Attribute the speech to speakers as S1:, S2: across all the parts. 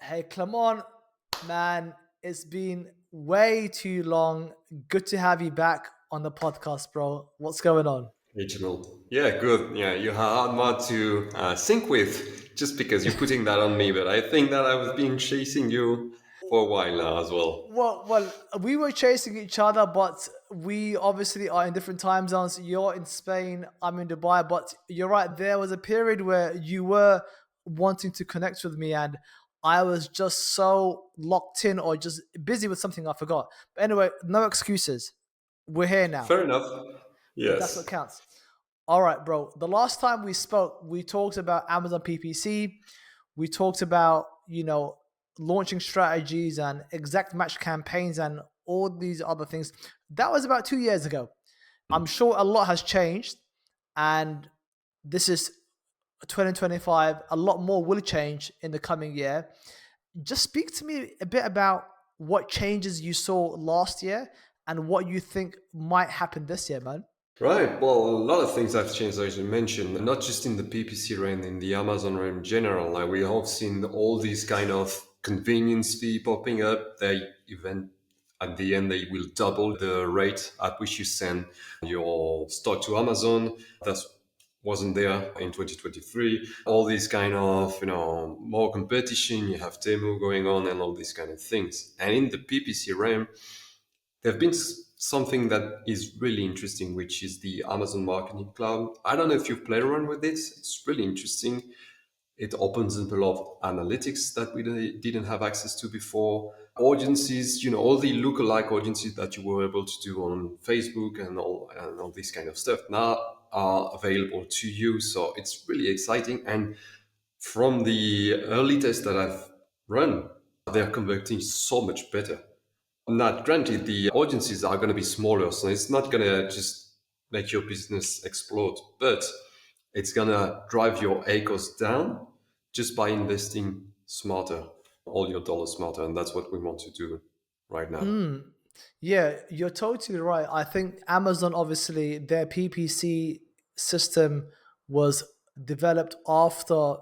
S1: Hey, Clement, man, it's been way too long. Good to have you back on the podcast, bro. What's going on?
S2: Regional. Yeah, good. Yeah, you have more to sync with just because you're putting that on me. But I think that I've been chasing you for a while now as well.
S1: Well, we were chasing each other, but we obviously are in different time zones. You're in Spain, I'm in Dubai, but you're right. There was a period where you were wanting to connect with me, and I was just so locked in or just busy with something I forgot. But anyway, no excuses. We're here now.
S2: Fair enough.
S1: That's what
S2: Yes.
S1: counts. All right, bro. The last time we spoke, we talked about Amazon PPC. We talked about, launching strategies and exact match campaigns and all these other things. That was about 2 years ago. I'm sure a lot has changed. And this is 2025. A lot more will change in the coming year. Just speak to me a bit about what changes you saw last year and what you think might happen this year, man.
S2: Right. Well, a lot of things have changed, as you mentioned, not just in the PPC realm, in the Amazon realm in general. Like we have seen all these kind of convenience fee popping up. They even at the end they will double the rate at which you send your stock to Amazon. That wasn't there in 2023. All these kind of more competition. You have Temu going on and all these kind of things. And in the PPC realm, there have been something that is really interesting, which is the Amazon Marketing Cloud. I don't know if you've played around with this. It's really interesting. It opens up a lot of analytics that we didn't have access to before. Audiences, all the lookalike audiences that you were able to do on Facebook and all this kind of stuff now are available to you. So it's really exciting. And from the early tests that I've run, they're converting so much better. Not granted, the audiences are going to be smaller, so it's not going to just make your business explode, but it's going to drive your ACOS down just by investing smarter, all your dollars smarter. And that's what we want to do right now.
S1: Yeah, you're totally right. I think Amazon, obviously, their PPC system was developed after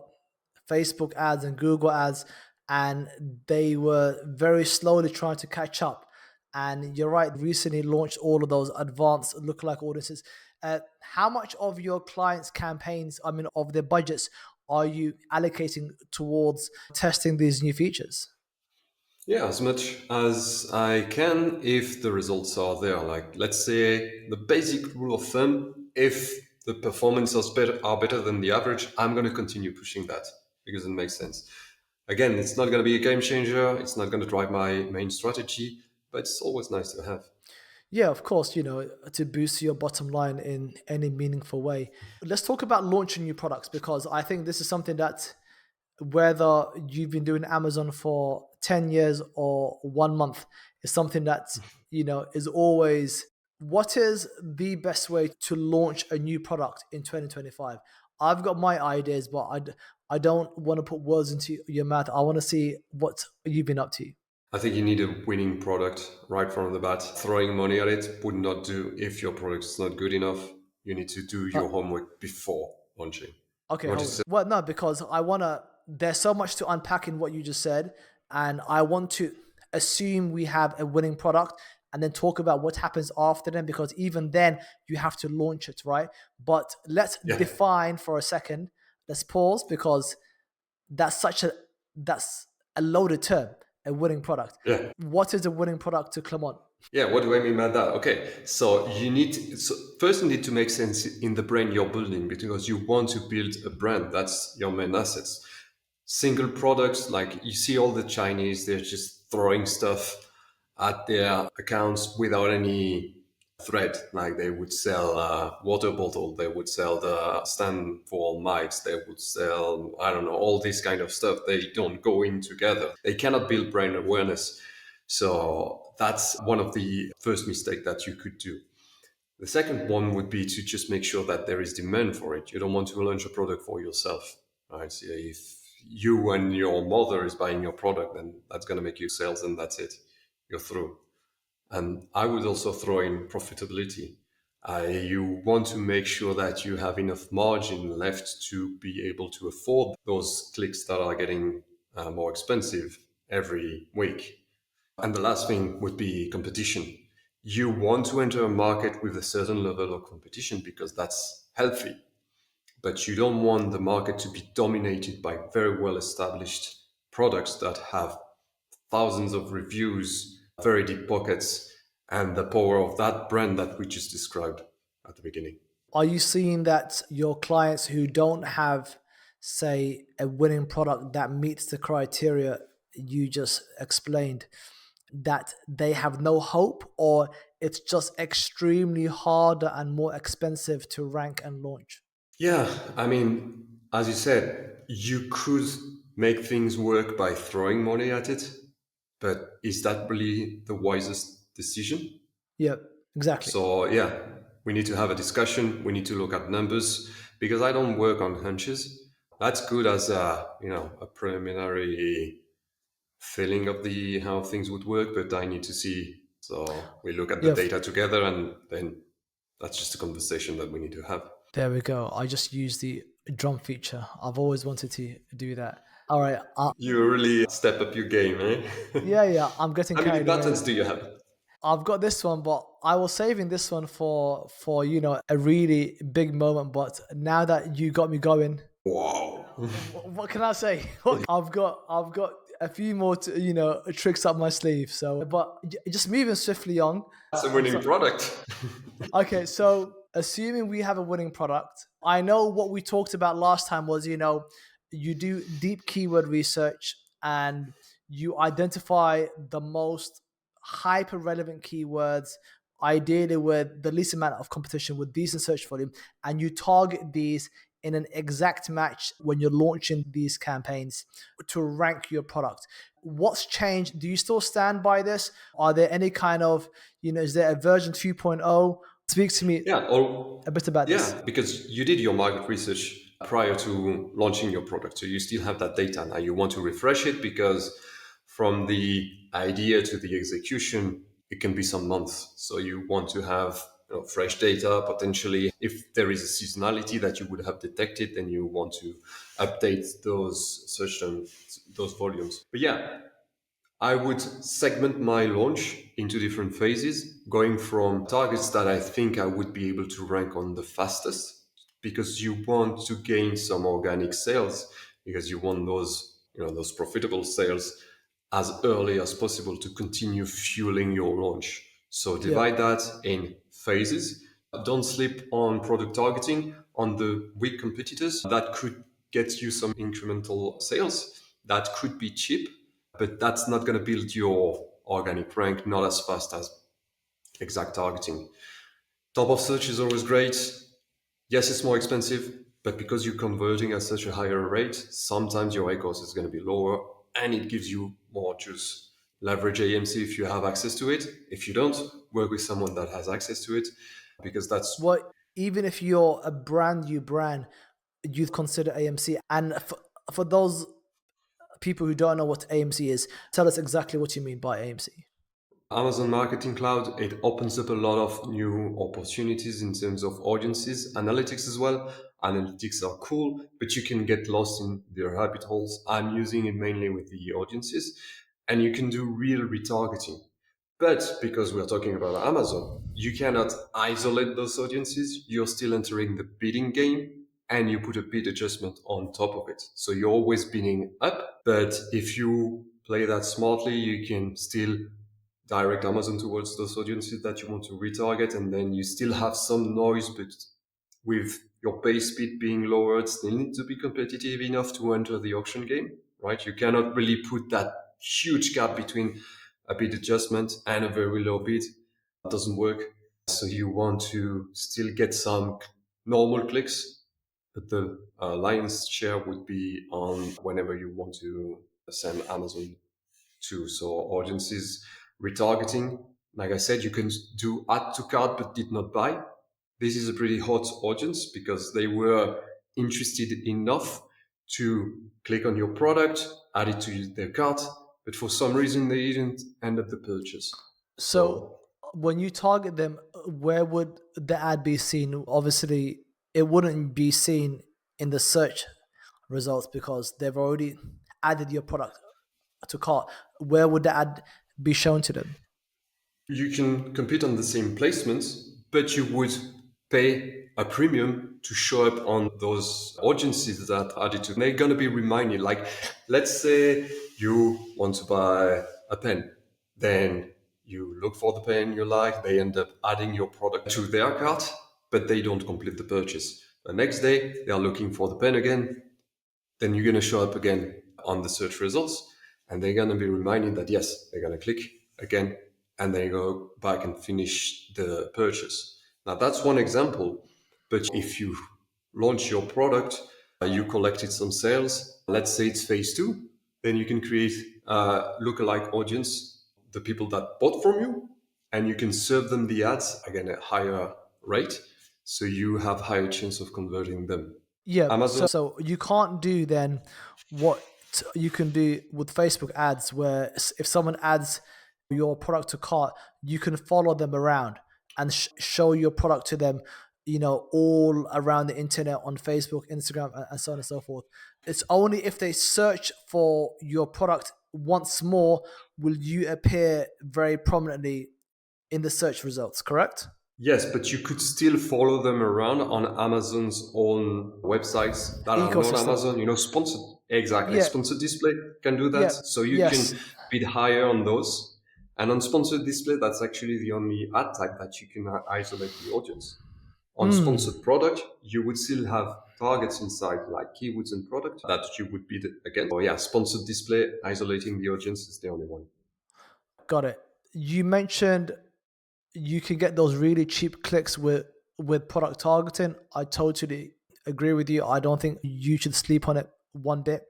S1: Facebook ads and Google ads, and they were very slowly trying to catch up. And you're right, recently launched all of those advanced lookalike audiences. How much of your clients' campaigns, I mean, of their budgets, are you allocating towards testing these new features?
S2: Yeah, as much as I can if the results are there. Like, let's say the basic rule of thumb, if the performances are better than the average, I'm going to continue pushing that because it makes sense. Again, it's not going to be a game changer. It's not going to drive my main strategy, but it's always nice to have.
S1: Yeah, of course, to boost your bottom line in any meaningful way. Let's talk about launching new products because I think this is something that whether you've been doing Amazon for 10 years or 1 month is something that, is always what is the best way to launch a new product in 2025? I've got my ideas, but I don't want to put words into your mouth. I want to see what you've been up to.
S2: I think you need a winning product right from the bat. Throwing money at it would not do if your product is not good enough. You need to do
S1: Uh,
S2: your homework before launching.
S1: Okay,
S2: What
S1: hold
S2: is
S1: on. Well, no, because I wanna. There's so much to unpack in what you just said, and I want to assume we have a winning product, and then talk about what happens after them. Because even then, you have to launch it, right? But let's
S2: Yeah,
S1: define for a second. Let's pause because that's such a that's a loaded term. A winning product.
S2: yeah.
S1: What is a winning product to Clement?
S2: Yeah, what do I mean by that? Okay, so first you need to make sense in the brand you're building because you want to build a brand. That's your main assets. Single products, like you see all the Chinese, they're just throwing stuff at their accounts without any threat. Like they would sell a water bottle, they would sell the stand for mics, they would sell, I don't know, all this kind of stuff. They don't go in together. They cannot build brand awareness. So that's one of the first mistake that you could do. The second one would be to just make sure that there is demand for it. You don't want to launch a product for yourself, right? So if you and your mother is buying your product, then that's going to make you sales and that's it. You're through. And I would also throw in profitability. You want to make sure that you have enough margin left to be able to afford those clicks that are getting more expensive every week. And the last thing would be competition. You want to enter a market with a certain level of competition because that's healthy, but you don't want the market to be dominated by very well established products that have thousands of reviews, very deep pockets, and the power of that brand that we just described at the beginning.
S1: Are you seeing that your clients who don't have, say, a winning product that meets the criteria you just explained, that they have no hope, or it's just extremely harder and more expensive to rank and launch?
S2: Yeah, I mean, as you said, you could make things work by throwing money at it, but is that really the wisest decision?
S1: Yep, exactly.
S2: So yeah, we need to have a discussion. We need to look at numbers because I don't work on hunches. That's good as a preliminary feeling of the how things would work, but I need to see. So we look at the
S1: Yeah,
S2: data together, and then that's just a conversation that we need to have.
S1: there we go. I just used the drum feature. I've always wanted to do that. All right.
S2: You really step up your game, eh?
S1: Yeah, yeah. I'm getting
S2: How many
S1: carried away.
S2: buttons do you have?
S1: I've got this one, but I was saving this one for a really big moment. But now that you got me going,
S2: Wow.
S1: what can I say? I've got a few more tricks up my sleeve. So, but just moving swiftly on.
S2: That's a winning product.
S1: Okay, so assuming we have a winning product, I know what we talked about last time was, you do deep keyword research and you identify the most hyper relevant keywords, ideally with the least amount of competition with decent search volume, and you target these in an exact match when you're launching these campaigns to rank your product. What's changed? Do you still stand by this? Are there any kind of, is there a version 2.0? Speak to me
S2: Yeah, or
S1: a bit about this.
S2: yeah, because you did your market research prior to launching your product, so you still have that data. Now you want to refresh it because from the idea to the execution, it can be some months. So you want to have fresh data potentially. If there is a seasonality that you would have detected, then you want to update those search terms, those volumes. But yeah, I would segment my launch into different phases, going from targets that I think I would be able to rank on the fastest, because you want to gain some organic sales, because you want those profitable sales as early as possible to continue fueling your launch. So
S1: Yeah.
S2: divide that in phases. Don't slip on product targeting on the weak competitors. That could get you some incremental sales. That could be cheap, but that's not going to build your organic rank not as fast as exact targeting. Top of search is always great. Yes, it's more expensive, but because you're converting at such a higher rate, sometimes your A cost is going to be lower and it gives you more juice. Leverage AMC if you have access to it. If you don't, work with someone that has access to it because that's
S1: Well, even if you're a brand new brand, you'd consider AMC. And for those people who don't know what AMC is, tell us exactly what you mean by AMC.
S2: Amazon Marketing Cloud. It opens up a lot of new opportunities in terms of audiences, analytics as well. Analytics are cool, but you can get lost in their rabbit holes. I'm using it mainly with the audiences, and you can do real retargeting. But because we're talking about Amazon, you cannot isolate those audiences. You're still entering the bidding game and you put a bid adjustment on top of it. So you're always bidding up. But if you play that smartly, you can still direct Amazon towards those audiences that you want to retarget. And then you still have some noise, but with your base speed being lowered, still need to be competitive enough to enter the auction game, right? You cannot really put that huge gap between a bid adjustment and a very low bid. It doesn't work. So you want to still get some normal clicks, but the lion's share would be on whenever you want to send Amazon to. So audiences retargeting, like I said, you can do add to cart but did not buy. This is a pretty hot audience because they were interested enough to click on your product, add it to their cart, but for some reason they didn't end up the purchase.
S1: So
S2: So
S1: when you target them, where would the ad be seen? Obviously, it wouldn't be seen in the search results because they've already added your product to cart, where would the ad be shown to them?
S2: You can compete on the same placements, but you would pay a premium to show up on those audiences that added to. They're going to be reminded, like, let's say you want to buy a pen, then you look for the pen you like, they end up adding your product to their cart, but they don't complete the purchase. The next day, they are looking for the pen again, then you're going to show up again on the search results, and they're going to be reminded that yes, they're going to click again, and they go back and finish the purchase. Now that's one example, but if you launch your product, you collected some sales, let's say it's phase two, then you can create a lookalike audience, the people that bought from you, and you can serve them the ads again at higher rate, so you have higher chance of converting them.
S1: Yeah,
S2: Amazon.
S1: so you can't do then what you can do with Facebook ads, where if someone adds your product to cart, you can follow them around and show your product to them, all around the internet on Facebook, Instagram, and so on and so forth. It's only if they search for your product once more will you appear very prominently in the search results, correct?
S2: Yes, but you could still follow them around on Amazon's own websites that are not
S1: Ecosystem.
S2: Amazon, sponsored. Exactly.
S1: Yeah,
S2: Sponsored display can do that.
S1: yeah,
S2: So you
S1: yes.
S2: can bid higher on those. And on sponsored display, that's actually the only ad type that you can isolate the audience. On
S1: Mm.
S2: sponsored product, you would still have targets inside, like keywords and product, that you would bid against. Oh yeah, sponsored display, isolating the audience is the only one.
S1: Got it. You mentioned you can get those really cheap clicks with product targeting. I totally agree with you. I don't think you should sleep on it one bit,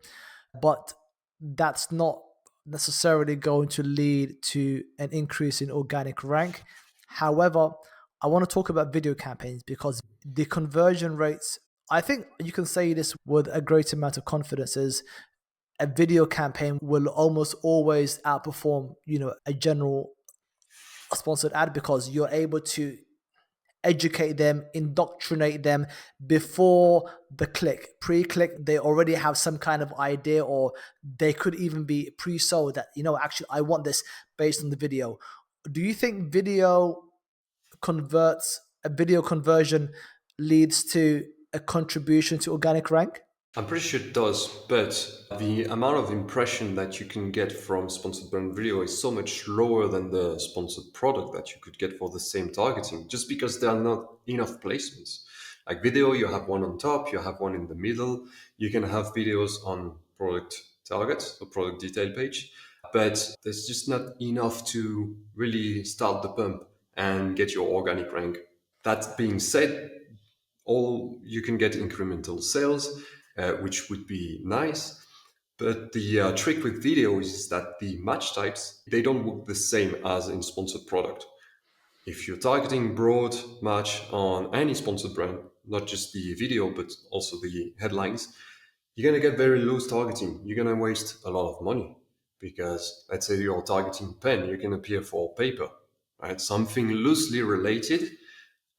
S1: but that's not necessarily going to lead to an increase in organic rank. However, I want to talk about video campaigns because the conversion rates, I think you can say this with a great amount of confidence, is a video campaign will almost always outperform, a general sponsored ad, because you're able to educate them, indoctrinate them before the click. Pre-click, they already have some kind of idea, or they could even be pre-sold that, actually I want this based on the video. Do you think a video conversion leads to a contribution to organic rank?
S2: I'm pretty sure it does, but the amount of impression that you can get from sponsored brand video is so much lower than the sponsored product that you could get for the same targeting, just because there are not enough placements. Like video, you have one on top, you have one in the middle, you can have videos on product target, or product detail page, but there's just not enough to really start the pump and get your organic rank. That being said, all you can get incremental sales, which would be nice. But the trick with video is that the match types, they don't work the same as in sponsored product. If you're targeting broad match on any sponsored brand, not just the video but also the headlines, you're going to get very loose targeting. You're going to waste a lot of money because let's say you're targeting pen, you can appear for paper, right? Something loosely related,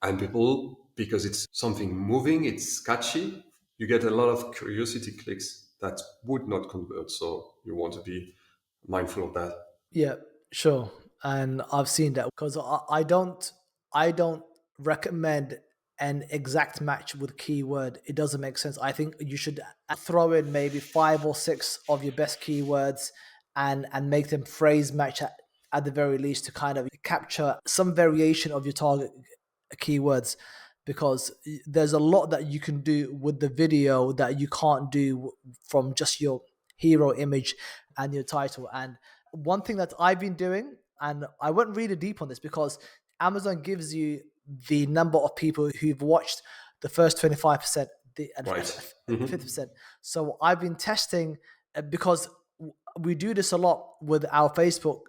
S2: and people, because it's something moving, it's catchy, you get a lot of curiosity clicks that would not convert. So you want to be mindful of that.
S1: Yeah, sure. And I've seen that because I don't recommend an exact match with keyword. It doesn't make sense. I think you should throw in maybe five or six of your best keywords and make them phrase match at the very least, to kind of capture some variation of your target keywords, because there's a lot that you can do with the video that you can't do from just your hero image and your title. And one thing that I've been doing, and I went really deep on this because Amazon gives you the number of people who've watched the first 25%, and
S2: Right.
S1: 50%. So I've been testing, because we do this a lot with our Facebook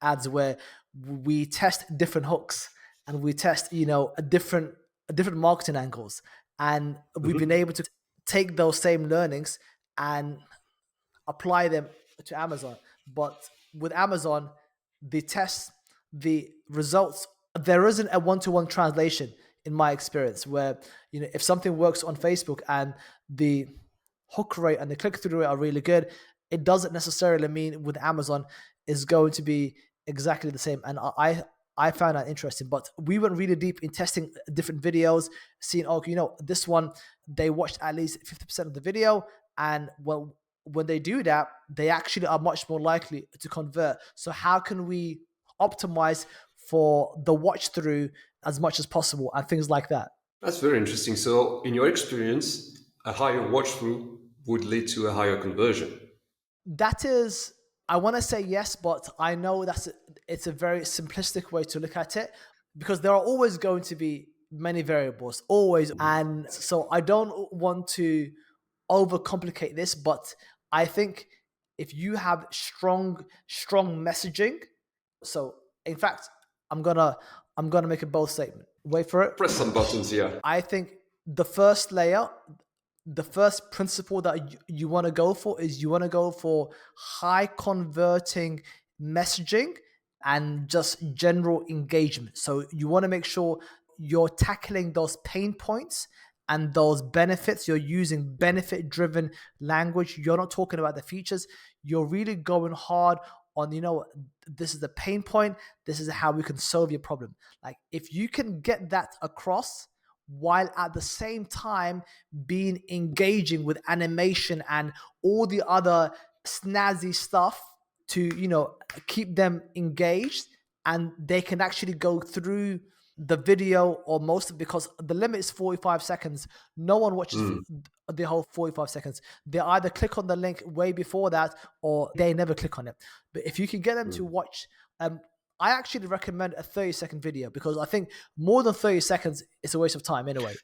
S1: ads, where we test different hooks and we test, a different marketing angles, and we've been able to take those same learnings and apply them to Amazon. But with Amazon, the tests, the results, there isn't a one-to-one translation in my experience, where, if something works on Facebook and the hook rate and the click-through rate are really good, it doesn't necessarily mean with Amazon is going to be exactly the same. And I found that interesting. But we went really deep in testing different videos, seeing, oh, this one, they watched at least 50% of the video. And well, when they do that, they actually are much more likely to convert. So how can we optimize for the watch through as much as possible and things like that?
S2: That's very interesting. So, in your experience, a higher watch through would lead to a higher conversion.
S1: That is, I want to say yes, but I know it's a very simplistic way to look at it, because there are always going to be many variables, always. And so I don't want to overcomplicate this, but I think if you have strong messaging, so in fact, I'm gonna I'm gonna make a bold statement. Wait for it.
S2: Press some buttons, yeah.
S1: I think the first layer, the first principle that you want to go for is you want to go for high converting messaging and just general engagement. So you want to make sure you're tackling those pain points and those benefits. You're using benefit driven language. You're not talking about the features. You're really going hard on, this is the pain point. This is how we can solve your problem. Like, if you can get that across while at the same time being engaging with animation and all the other snazzy stuff to keep them engaged, and they can actually go through the video or most, because the limit is 45 seconds. No one watches
S2: Mm,
S1: the whole 45 seconds. They either click on the link way before that or they never click on it. But if you can get them to
S2: mm.
S1: watch, I actually recommend a 30-second video, because I think more than 30 seconds is a waste of time anyway.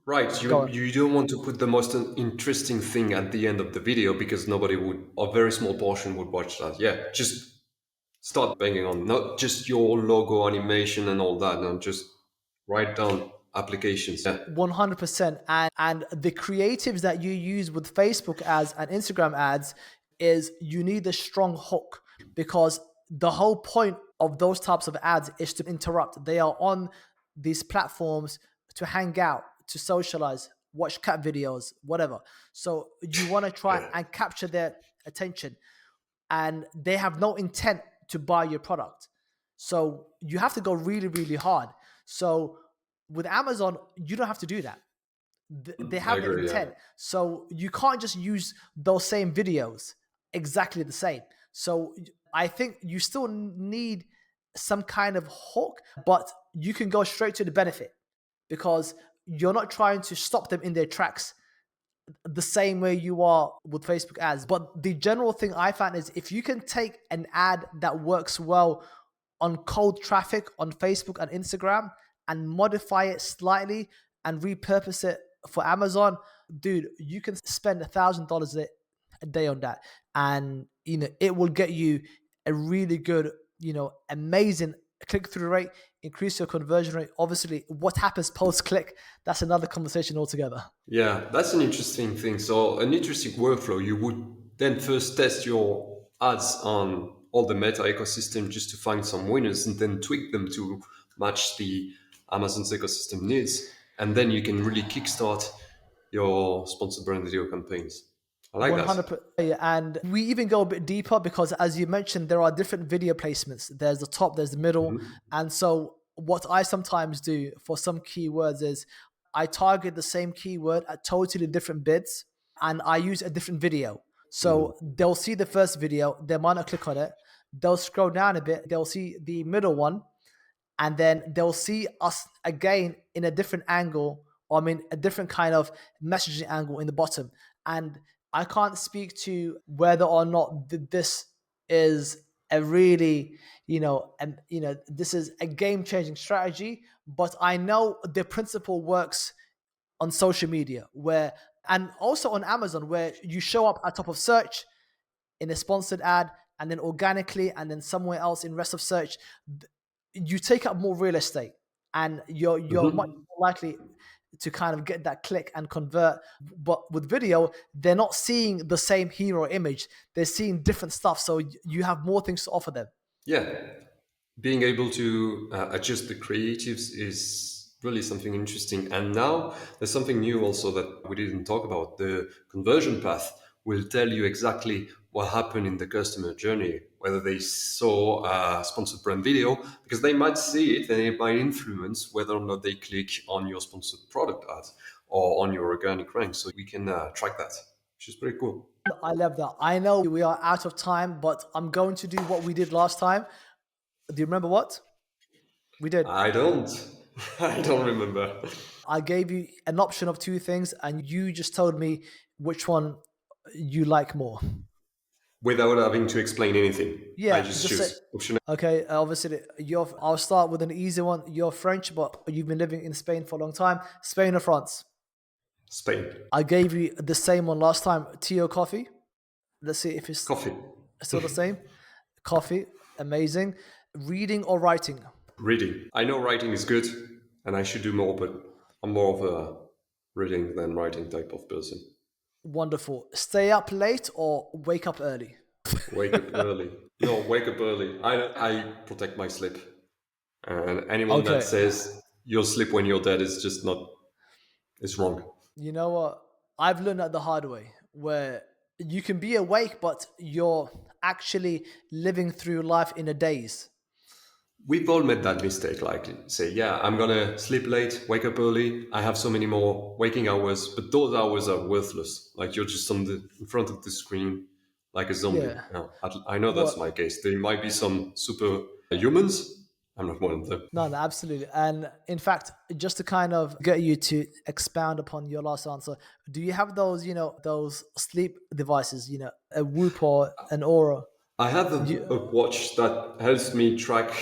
S2: Right,
S1: Go
S2: you
S1: on.
S2: you don't want to put the most interesting thing at the end of the video because nobody would, or a very small portion would watch that. Yeah, just start banging on, not just your logo animation and all that, no, just write down applications. Yeah.
S1: 100%. And the creatives that you use with Facebook ads and Instagram ads is you need a strong hook, because the whole point of those types of ads is to interrupt. They are on these platforms to hang out, to socialize, watch cat videos, whatever. So you want to try
S2: Yeah.
S1: and capture their attention, and they have no intent to buy your product. So you have to go really, really hard. So with Amazon, you don't have to do that. They
S2: I
S1: have the
S2: agree, yeah.
S1: intent. So you can't just use those same videos exactly the same. So I think you still need some kind of hook, but you can go straight to the benefit, because you're not trying to stop them in their tracks the same way you are with Facebook ads. But the general thing I found is, if you can take an ad that works well on cold traffic on Facebook and Instagram and modify it slightly and repurpose it for Amazon, dude, you can spend $1,000 a day on that, and it will get you a really good, amazing click through rate, increase your conversion rate. Obviously, what happens post click, that's another conversation altogether.
S2: Yeah, that's an interesting thing. So, an interesting workflow. You would then first test your ads on all the Meta ecosystem just to find some winners and then tweak them to match the Amazon's ecosystem needs. And then you can really kickstart your sponsored brand video campaigns. I like that.
S1: 100%. And we even go a bit deeper, because, as you mentioned, there are different video placements. There's the top, there's the middle. And so, what I sometimes do for some keywords is I target the same keyword at totally different bids, and I use a different video. So, they'll see the first video, they might not click on it. They'll scroll down a bit, they'll see the middle one, and then they'll see us again in a different angle, or I mean a different kind of messaging angle in the bottom. And I can't speak to whether or not this is a really, and this is a game changing strategy, but I know the principle works on social media, where, and also on Amazon, where you show up at top of search in a sponsored ad, and then organically, and then somewhere else in rest of search. You take up more real estate, and you're much
S2: Mhm.
S1: more likely to kind of get that click and convert. But with video, they're not seeing the same hero image, they're seeing different stuff, so you have more things to offer them.
S2: Yeah, being able to adjust the creatives is really something interesting. And now there's something new also that we didn't talk about, the conversion path. will tell you exactly what happened in the customer journey, whether they saw a sponsored brand video, because they might see it and it might influence whether or not they click on your sponsored product ad or on your organic rank. So we can track that, which is pretty cool.
S1: I love that. I know we are out of time, but I'm going to do what we did last time. Do you remember what we did?
S2: I don't. I don't remember.
S1: I gave you an option of two things, and you just told me which one you like more.
S2: Without having to explain anything, I
S1: Yeah,
S2: just
S1: just say,
S2: choose option
S1: okay, obviously, I'll start with an easy one. You're French, but you've been living in Spain for a long time. Spain or France?
S2: Spain.
S1: I gave you the same one last time. Tea or coffee? Let's see if it's
S2: Coffee.
S1: still the same. Coffee, amazing. Reading or writing?
S2: Reading. I know writing is good and I should do more, but I'm more of a reading than writing type of person.
S1: Wonderful. Stay up late or wake up early?
S2: Wake up early. No, wake up early. I protect my sleep. And anyone that
S1: Okay.
S2: says you'll sleep when you're dead is just not, it's wrong.
S1: You know what? I've learned that the hard way, where you can be awake, but you're actually living through life in a daze.
S2: We've all made that mistake, like say, yeah, I'm gonna sleep late, wake up early. I have so many more waking hours, but those hours are worthless. Like you're just in front of the screen, like a zombie.
S1: Yeah.
S2: Now, I know that's
S1: Well,
S2: my case. There might be some super humans. I'm not one of them.
S1: no, no, absolutely. And in fact, just to kind of get you to expound upon your last answer, do you have those, those sleep devices, a Whoop or an Aura?
S2: I have a
S1: You,
S2: watch that helps me track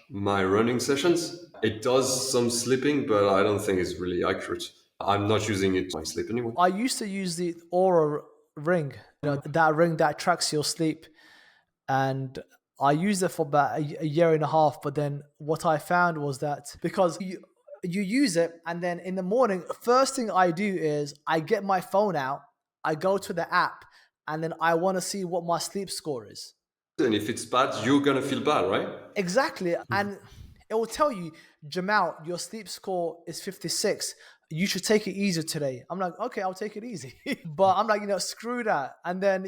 S2: my running sessions. It does some sleeping, but I don't think it's really accurate. I'm not using it to my sleep anyway.
S1: I used to use the Aura ring, that ring that tracks your sleep. And I used it for about a year and a half. But then what I found was that because you use it, and then in the morning, first thing I do is I get my phone out, I go to the app, and then I want to see what my sleep score is.
S2: And if it's bad, you're gonna feel bad, right?
S1: Exactly. And it will tell you, Jamal, your sleep score is 56. You should take it easy today. I'm like, okay, I'll take it easy. But I'm like, screw that. And then,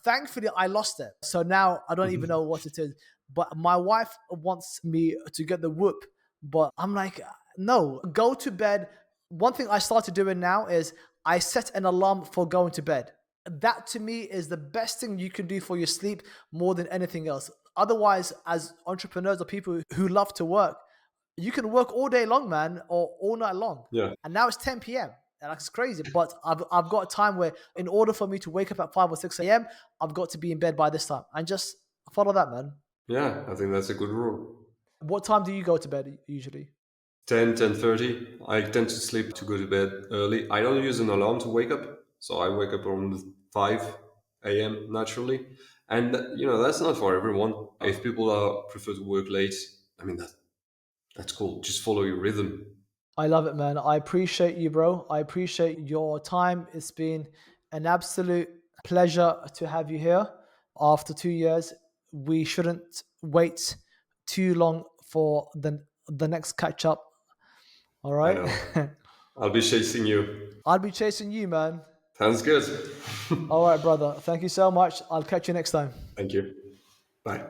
S1: thankfully I lost it. So now I don't even know what it is. But my wife wants me to get the whoop. But I'm like, no, go to bed. One thing I started doing now is I set an alarm for going to bed. That to me is the best thing you can do for your sleep more than anything else. Otherwise, as entrepreneurs or people who love to work, you can work all day long, man, or all night long.
S2: Yeah.
S1: And now it's 10 p.m. And that's crazy. But I've got a time where in order for me to wake up at 5 or 6 a.m., I've got to be in bed by this time. And just follow that, man.
S2: Yeah, I think that's a good rule.
S1: What time do you go to bed usually?
S2: 10, 10:30. I tend to sleep to go to bed early. I don't use an alarm to wake up. So I wake up around 5 a.m. naturally. And, that's not for everyone. If people prefer to work late, I mean, that's cool. Just follow your rhythm.
S1: I love it, man. I appreciate you, bro. I appreciate your time. It's been an absolute pleasure to have you here. After 2 years, we shouldn't wait too long for the next catch up. All
S2: I
S1: right.
S2: know. I'll be chasing you.
S1: I'll be chasing you, man.
S2: Sounds good.
S1: All right, brother. Thank you so much. I'll catch you next time.
S2: Thank you. Bye.